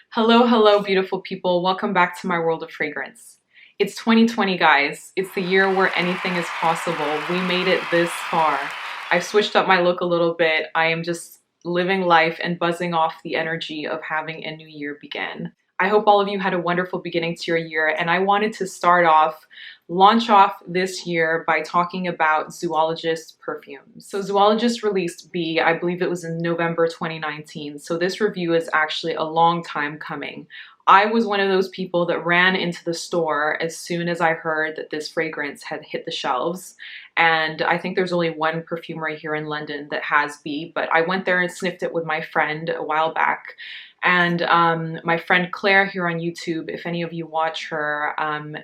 Hello, hello, beautiful people. Welcome back to my world of fragrance. It's 2020, guys. It's the year where anything is possible. We made it this far. I've switched up my look a little bit. I am just living life and buzzing off the energy of having a new year begin. I hope all of you had a wonderful beginning to your year, and I wanted to launch off this year by talking about Zoologist Perfume. So Zoologist released BE, I believe it was in November 2019. So this review is actually a long time coming. I was one of those people that ran into the store as soon as I heard that this fragrance had hit the shelves. And I think there's only one perfumery here in London that has BE, but I went there and sniffed it with my friend a while back. And my friend Claire here on YouTube, if any of you watch her,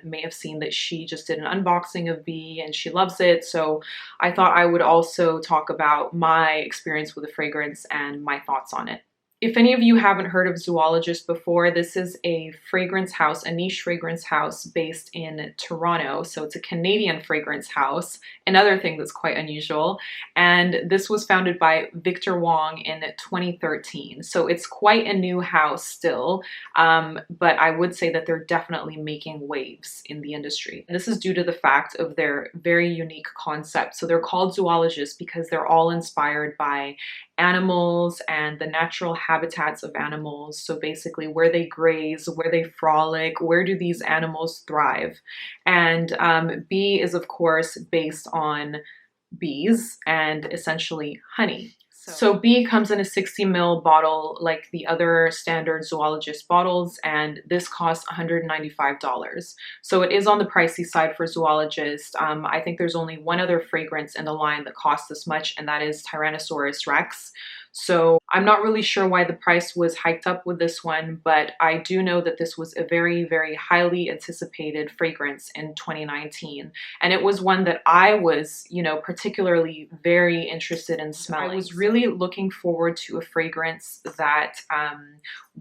may have seen that she just did an unboxing of BE and she loves it. So I thought I would also talk about my experience with the fragrance and my thoughts on it. If any of you haven't heard of Zoologist before, this is a fragrance house, a niche fragrance house based in Toronto. So it's a Canadian fragrance house, another thing that's quite unusual. And this was founded by Victor Wong in 2013. So it's quite a new house still, but I would say that they're definitely making waves in the industry. And this is due to the fact of their very unique concept. So they're called zoologists because they're all inspired by animals and the natural habitats of animals. So basically where they graze, where they frolic, where do these animals thrive? And BE is of course based on bees and essentially honey. So BE comes in a 60 ml bottle like the other standard Zoologist bottles, and this costs $195. So it is on the pricey side for Zoologist. I think there's only one other fragrance in the line that costs this much, and that is Tyrannosaurus Rex. So I'm not really sure why the price was hiked up with this one, but I do know that this was a very, very highly anticipated fragrance in 2019. And it was one that I was, particularly very interested in smelling. I was really looking forward to a fragrance that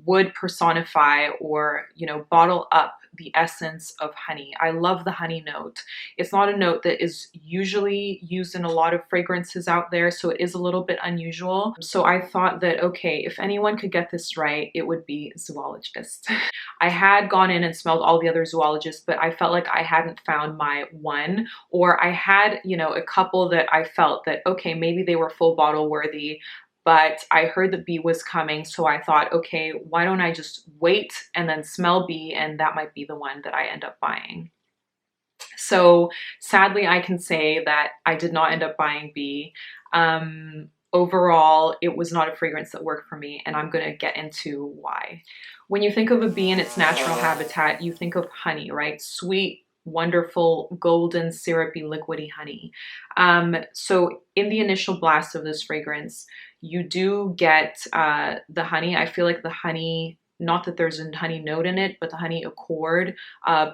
would personify or, bottle up the essence of honey. I love the honey note. It's not a note that is usually used in a lot of fragrances out there, so it is a little bit unusual. So I thought that, okay, if anyone could get this right, it would be Zoologist. I had gone in and smelled all the other Zoologists, but I felt like I hadn't found my one, or I had, a couple that I felt that, okay, maybe they were full bottle worthy, but I heard that BE was coming, so I thought, okay, why don't I just wait and then smell BE, and that might be the one that I end up buying. So sadly, I can say that I did not end up buying BE. Overall, it was not a fragrance that worked for me, and I'm going to get into why. When you think of a bee in its natural habitat, you think of honey, right? Sweet, wonderful, golden, syrupy, liquidy honey. So in the initial blast of this fragrance, you do get the honey. I feel like the honey, not that there's a honey note in it, but the honey accord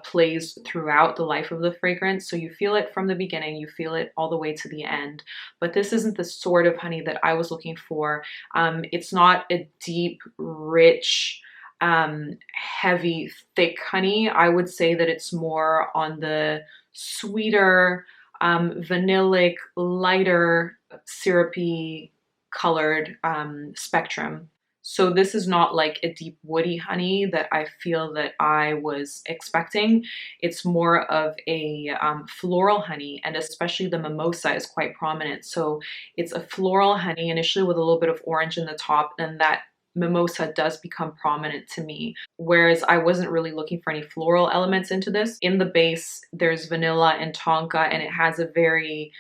plays throughout the life of the fragrance. So you feel it from the beginning, you feel it all the way to the end. But this isn't the sort of honey that I was looking for. It's not a deep, rich, heavy, thick honey. I would say that it's more on the sweeter, vanillic, lighter, syrupy colored spectrum. So this is not like a deep woody honey that I feel that I was expecting. It's more of a floral honey, and especially the mimosa is quite prominent. So it's a floral honey initially with a little bit of orange in the top, and that mimosa does become prominent to me, whereas I wasn't really looking for any floral elements into this. In the base, there's vanilla and tonka, and it has a very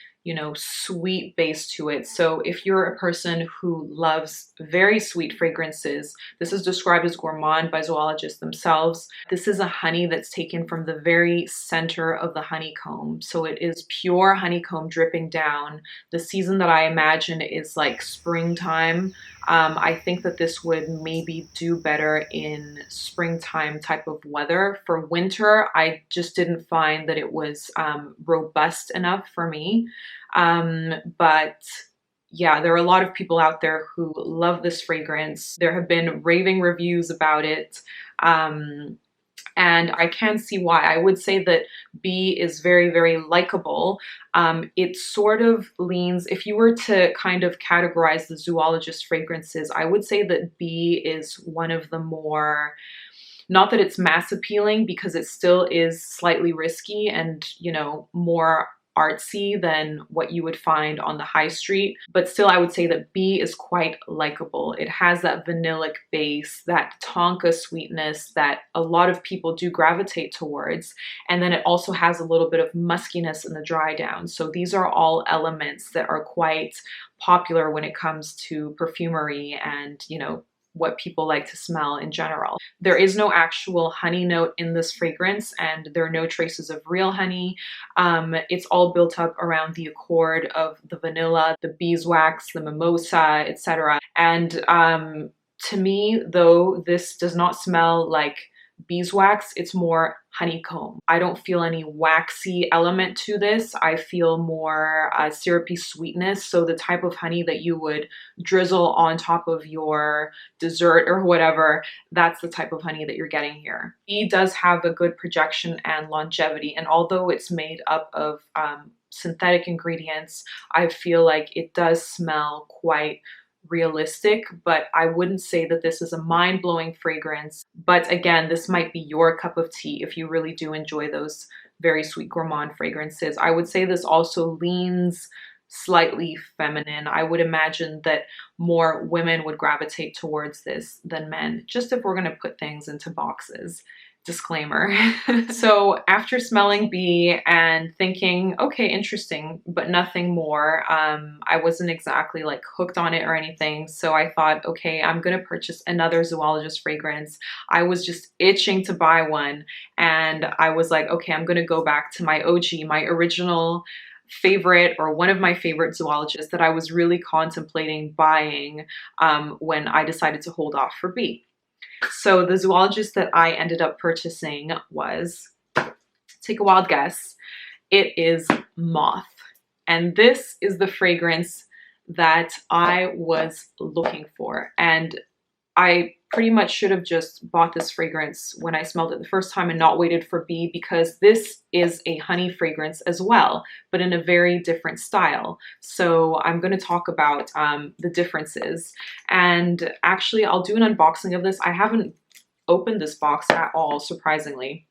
sweet base to it. So if you're a person who loves very sweet fragrances, this is described as gourmand by zoologists themselves. This is a honey that's taken from the very center of the honeycomb. So it is pure honeycomb dripping down. The season that I imagine is like springtime. I think that this would maybe do better in springtime type of weather. For winter, I just didn't find that it was robust enough for me. But yeah, there are a lot of people out there who love this fragrance. There have been raving reviews about it. And I can see why. I would say that Bee is very, very likable. It sort of leans, if you were to kind of categorize the Zoologist fragrances, I would say that Bee is one of the more, not that it's mass appealing, because it still is slightly risky and, you know, more artsy than what you would find on the high street. But still, I would say that Bee is quite likable. It has that vanillic base, that tonka sweetness that a lot of people do gravitate towards. And then it also has a little bit of muskiness in the dry down. So these are all elements that are quite popular when it comes to perfumery and, you know, what people like to smell in general. There is no actual honey note in this fragrance, and there are no traces of real honey. It's all built up around the accord of the vanilla, the beeswax, the mimosa, etc. And to me, though this does not smell like beeswax, it's more honeycomb. I don't feel any waxy element to this. I feel more syrupy sweetness. So the type of honey that you would drizzle on top of your dessert or whatever, that's the type of honey that you're getting here. Bee does have a good projection and longevity, and although it's made up of synthetic ingredients, I feel like it does smell quite realistic, but I wouldn't say that this is a mind-blowing fragrance. But again, this might be your cup of tea if you really do enjoy those very sweet gourmand fragrances. I would say this also leans slightly feminine. I would imagine that more women would gravitate towards this than men, just if we're going to put things into boxes. Disclaimer. So after smelling Bee and thinking, okay, interesting, but nothing more, I wasn't exactly like hooked on it or anything. So I thought, okay, I'm gonna purchase another Zoologist fragrance. I was just itching to buy one, and I was like, okay, I'm gonna go back to my OG, my original favorite, or one of my favorite zoologists that I was really contemplating buying when I decided to hold off for Bee. So the zoologist that I ended up purchasing was, take a wild guess, it is Moth. And this is the fragrance that I was looking for. And I pretty much should have just bought this fragrance when I smelled it the first time and not waited for Bee, because this is a honey fragrance as well, but in a very different style. So I'm going to talk about the differences. And actually, I'll do an unboxing of this. I haven't opened this box at all, surprisingly.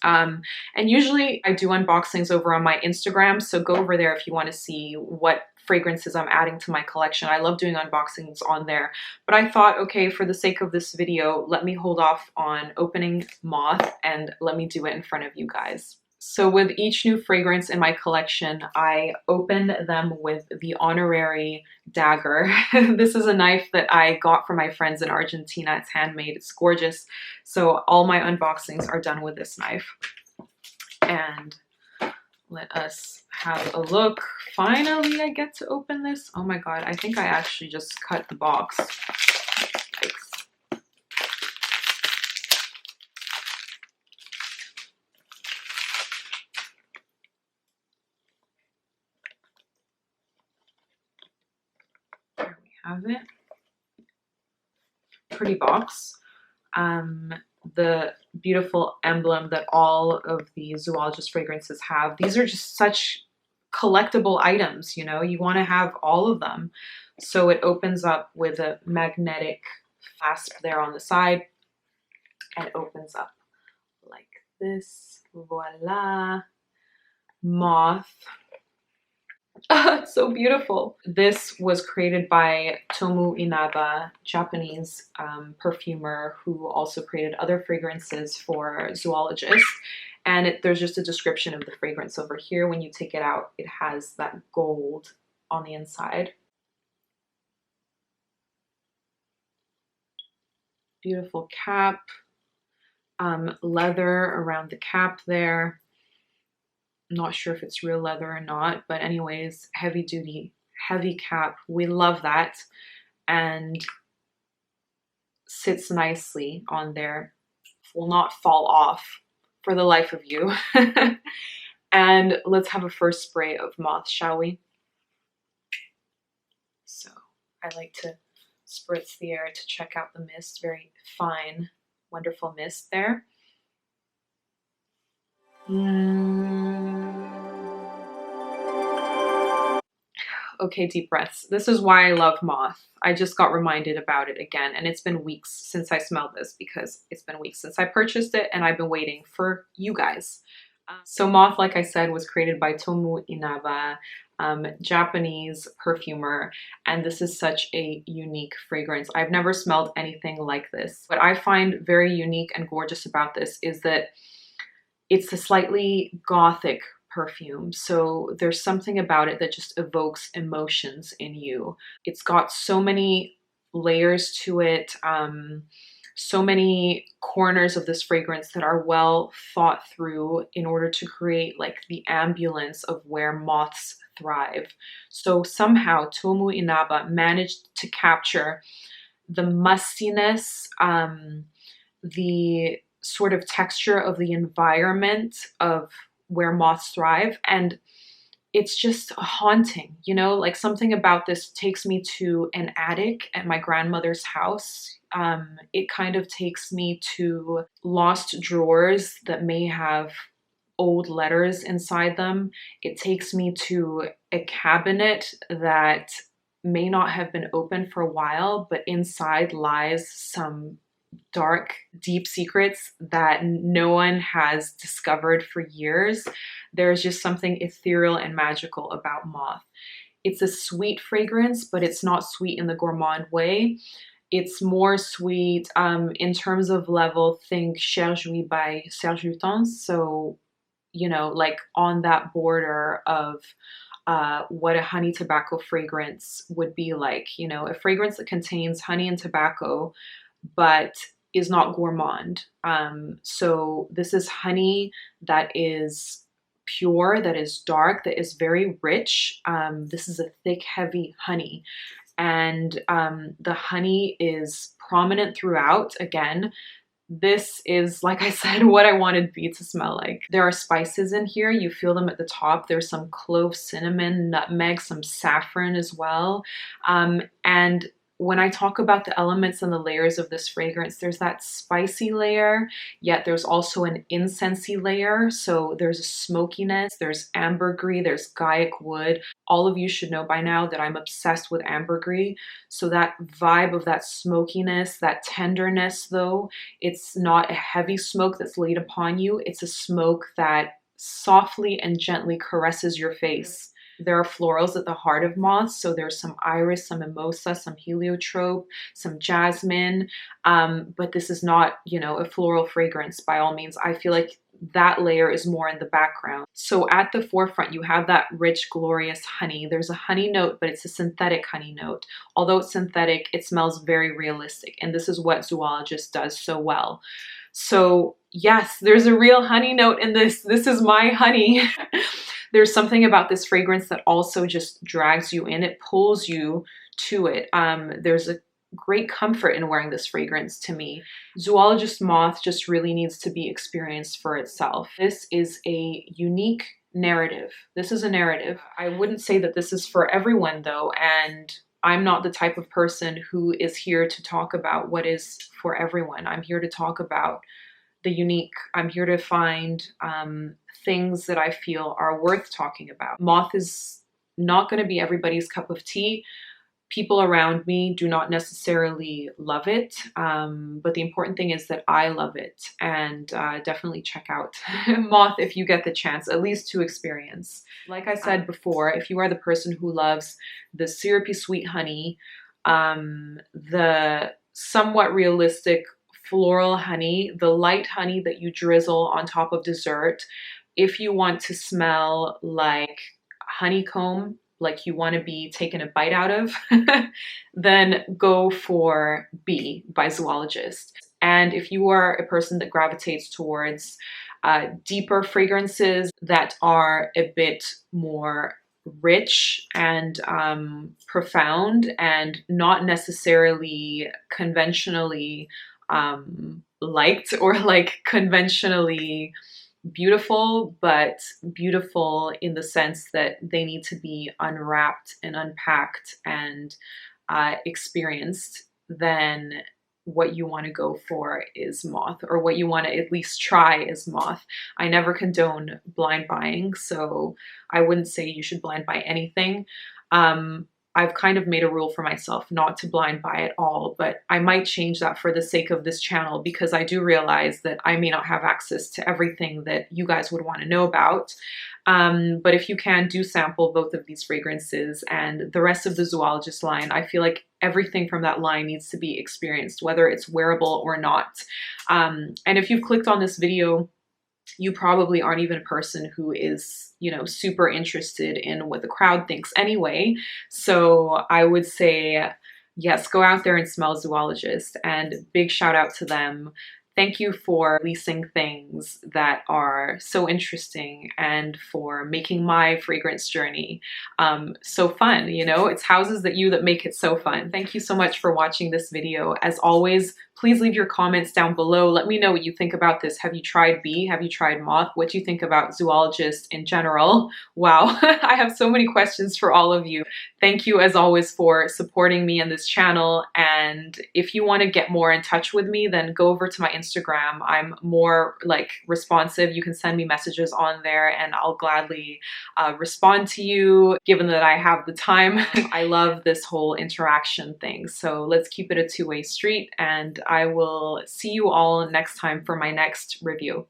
And usually I do unboxings over on my Instagram, so go over there if you want to see what fragrances I'm adding to my collection. I love doing unboxings on there, but I thought, okay, for the sake of this video, let me hold off on opening Moth and let me do it in front of you guys. So with each new fragrance in my collection, I open them with the honorary dagger. This is a knife that I got from my friends in Argentina. It's handmade, it's gorgeous. So all my unboxings are done with this knife. And let us have a look. Finally, I get to open this. Oh my God, I think I actually just cut the box. Yikes. There we have it. Pretty box. The beautiful emblem that all of the Zoologist fragrances have. These are just such collectible items, you know, you want to have all of them. So it opens up with a magnetic clasp there on the side and opens up like this. Voila. Moth. It's so beautiful. This was created by Tomu Inaba, Japanese perfumer who also created other fragrances for zoologists. And there's just a description of the fragrance over here. When you take it out, it has that gold on the inside. Beautiful cap, leather around the cap there. Not sure if it's real leather or not, but anyways, heavy duty, heavy cap. We love that. And sits nicely on there. Will not fall off for the life of you. And let's have a first spray of Moth, shall we? So I like to spritz the air to check out the mist. Very fine, wonderful mist there. Okay, deep breaths. This is why I love Moth. I just got reminded about it again, and it's been weeks since I smelled this because it's been weeks since I purchased it, and I've been waiting for you guys. So Moth, like I said, was created by Tomu Inaba, Japanese perfumer, and this is such a unique fragrance. I've never smelled anything like this. What I find very unique and gorgeous about this is that it's a slightly gothic perfume. So there's something about it that just evokes emotions in you. It's got so many layers to it, so many corners of this fragrance that are well thought through in order to create like the ambulance of where moths thrive. So somehow Tomu Inaba managed to capture the mustiness, the sort of texture of the environment of where moths thrive. And it's just haunting, you know, like something about this takes me to an attic at my grandmother's house. It kind of takes me to lost drawers that may have old letters inside them. It takes me to a cabinet that may not have been open for a while, but inside lies some dark, deep secrets that no one has discovered for years. There's just something ethereal and magical about Moth. It's a sweet fragrance, but it's not sweet in the gourmand way. It's more sweet in terms of level. Think Cher Jouy by Serge Lutens. So, you know, like on that border of what a honey tobacco fragrance would be like. You know, a fragrance that contains honey and tobacco, but is not gourmand. So this is honey that is pure, that is dark, that is very rich. This is a thick, heavy honey. And the honey is prominent throughout. Again, this is, like I said, what I wanted Bee to smell like. There are spices in here. You feel them at the top. There's some clove, cinnamon, nutmeg, some saffron as well. And when I talk about the elements and the layers of this fragrance, there's that spicy layer, yet there's also an incensey layer. So there's a smokiness, there's ambergris, there's gaiac wood. All of you should know by now that I'm obsessed with ambergris. So that vibe of that smokiness, that tenderness though, it's not a heavy smoke that's laid upon you. It's a smoke that softly and gently caresses your face. There are florals at the heart of Moth, so there's some iris, some mimosa, some heliotrope, some jasmine, but this is not, you know, a floral fragrance by all means. I feel like that layer is more in the background. So at the forefront, you have that rich, glorious honey. There's a honey note, but it's a synthetic honey note. Although it's synthetic, it smells very realistic, and this is what Zoologist does so well. So yes, there's a real honey note in this. This is my honey. There's something about this fragrance that also just drags you in. It pulls you to it. There's a great comfort in wearing this fragrance to me. Zoologist Moth just really needs to be experienced for itself. This is a unique narrative. This is a narrative. I wouldn't say that this is for everyone though, and I'm not the type of person who is here to talk about what is for everyone. I'm here to talk about the unique. I'm here to find things that I feel are worth talking about. Moth is not going to be everybody's cup of tea. People around me do not necessarily love it, but the important thing is that I love it. And definitely check out Moth if you get the chance, at least to experience. Like I said before, if you are the person who loves the syrupy sweet honey, the somewhat realistic floral honey, the light honey that you drizzle on top of dessert, if you want to smell like honeycomb, like you want to be taken a bite out of, then go for Bee by Zoologist. And if you are a person that gravitates towards deeper fragrances that are a bit more rich and profound and not necessarily conventionally liked or like conventionally beautiful, but beautiful in the sense that they need to be unwrapped and unpacked and experienced, then what you want to go for is Moth, or what you want to at least try is Moth. I never condone blind buying, so I wouldn't say you should blind buy anything. I've kind of made a rule for myself not to blind buy at all, but I might change that for the sake of this channel, because I do realize that I may not have access to everything that you guys would want to know about. But if you can, do sample both of these fragrances and the rest of the Zoologist line. I feel like everything from that line needs to be experienced, whether it's wearable or not. And if you've clicked on this video, you probably aren't even a person who is, you know, super interested in what the crowd thinks anyway. So I would say, yes, go out there and smell Zoologist, and big shout out to them. Thank you for releasing things that are so interesting and for making my fragrance journey so fun. You know, it's houses that make it so fun. Thank you so much for watching this video. As always, please leave your comments down below. Let me know what you think about this. Have you tried Bee? Have you tried Moth? What do you think about Zoologist in general? Wow, I have so many questions for all of you. Thank you as always for supporting me and this channel. And if you want to get more in touch with me, then go over to my Instagram. I'm more like responsive. You can send me messages on there and I'll gladly respond to you, given that I have the time. I love this whole interaction thing. So let's keep it a two-way street, and I will see you all next time for my next review.